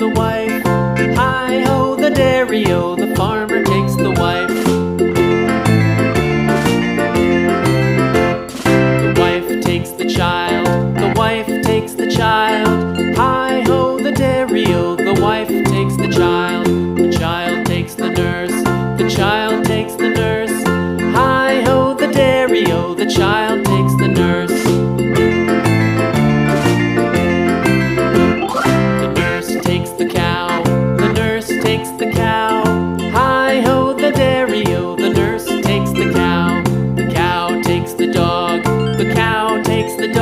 the wife. Hi-ho, the dairy-o, the farmer takes the wife. The wife takes the child, the wife takes the child. Hi-ho, the dairy-o, the wife takes the child. The child takes the nurse, the child takes the nurse. Hi-ho, the dairy-o, the child takes the nurse. The nurse takes the cow, the nurse takes the cow. Hi-ho, the dairy-o, the nurse takes the cow. The cow takes the dog, the cow takes the dog.